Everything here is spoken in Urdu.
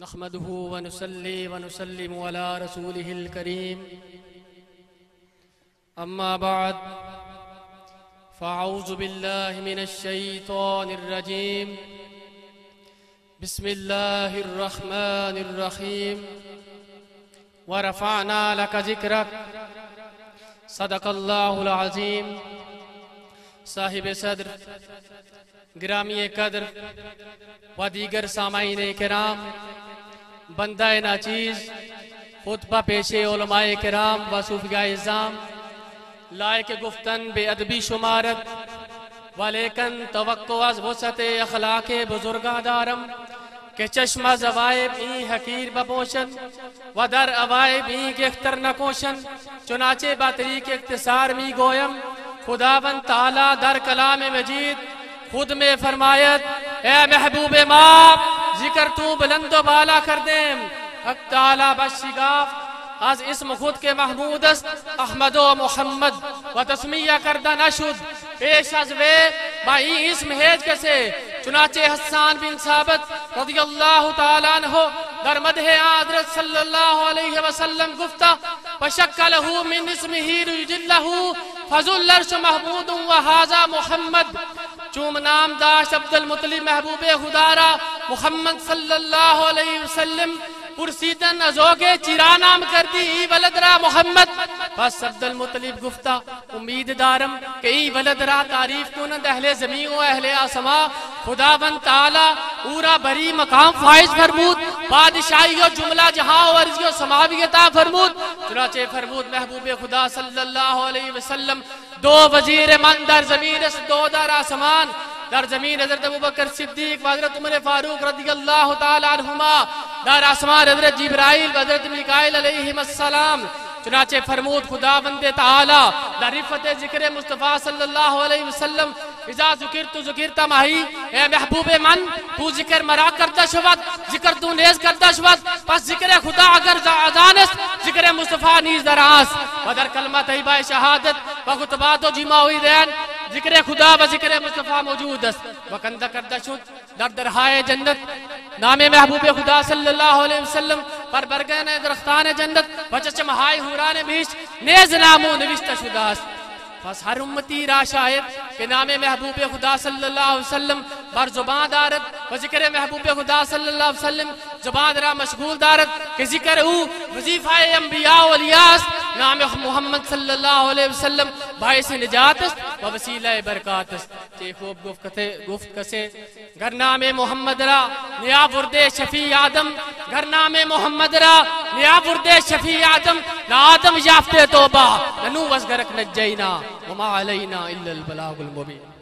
نحمده ونصلي ونسلم على رسوله الكريم أما بعد فأعوذ بالله من الشيطان الرجيم بسم الله الرحمن الرحيم ورفعنا لك ذكرك صدق الله العظيم صاحب صدر گرامی قدر و دیگر سامعین کرام بندہ ناچیز خطبہ پیش علماء کرام و صوفیاء اعظام لائق گفتن بے ادبی شمارت ولیکن توقع از وسعت اخلاق بزرگاں دارم کہ چشمہ زوائب این حقیر بپوشن و در اوائب این گختر نکوشن چنانچہ باطریق اختصار می گویم خداوند تعالی در کلام مجید خود میں فرمایت اے محبوب ماں ذکر تو بلند و بالا کر دیں حق تعالی بشگاف از اسم خود کے محمود است احمد و محمد و تسمیہ کردہ نشد پیش از وے با این اسم ہیج کسے چنانچہ حسان بن ثابت رضی اللہ تعالیٰ عنہ در مدح حضرت صلی اللہ علیہ وسلم گفتہ فشک لہو من اسمہی رجلہو فضل العرش محمود و حاضا محمد چوم نام داشت عبدالمطلب محبوب خدا را محمد صلی اللہ علیہ وسلم پرسیدن ازوگے چیرا نام کردی ای ولد را محمد پس عبدالمطلب گفتہ امید دارم کہ ای ولد را تعریف کنند اہل زمین و اہل آسمان خداوند تعالی اورا بری مقام فائز فرمود بادشاہی و جملہ جہاں و ارضی و سماوی عطا فرمود چنانچہ فرمود محبوب خدا صلی اللہ علیہ وسلم دو وزیر من در زمین اس دو در آسمان در زمین حضرت ابوبکر صدیق و حضرت عمر فاروق رضی اللہ تعالی عنہما در آسمان حضرت جبرائیل و حضرت میکائیل علیہ السلام چنانچہ فرمود خداوند تعالی در رفت ذکر مصطفیٰ صلی اللہ علیہ وسلم اذا ذکرت ذکرت ماہی اے محبوب من تو ذکر مرا کردہ شود ذکر تو نیز کردہ شود پس ذکر خدا اگر ازانست ذکر مصطفیٰ نیز در آس و در کلمہ طیبہ شہادت و خطبات و جمعوی دین ذکر خدا و ذکر مصطفیٰ موجود است وکندہ کردہ شد در درہائے جنت نام محبوب خدا صلی اللہ علیہ وسلم پر برگن درختان جنت و چشمہائی حوران بیش نیز نامو نوشتہ شدہ است پس ہر امتی را شاہد کہ نام محبوب خدا صلی اللہ علیہ وسلم بر زبان دارت و ذکر محبوب خدا صلی اللہ علیہ وسلم زبان را مشغول دارت کہ ذکر او وظیفہ انبیاء و اولیاء نام محمد صلی اللہ علیہ وسلم باعث نجات است و وسیلہ برکات است چے خوب گفت کسے گر نام محمد را نیا برد شفیع آدم گر نام محمد را نیا برد شفیع آدم نا آدم یافتے توبہ ننو وزگرک نجینا وما علینا الا البلاغ المبین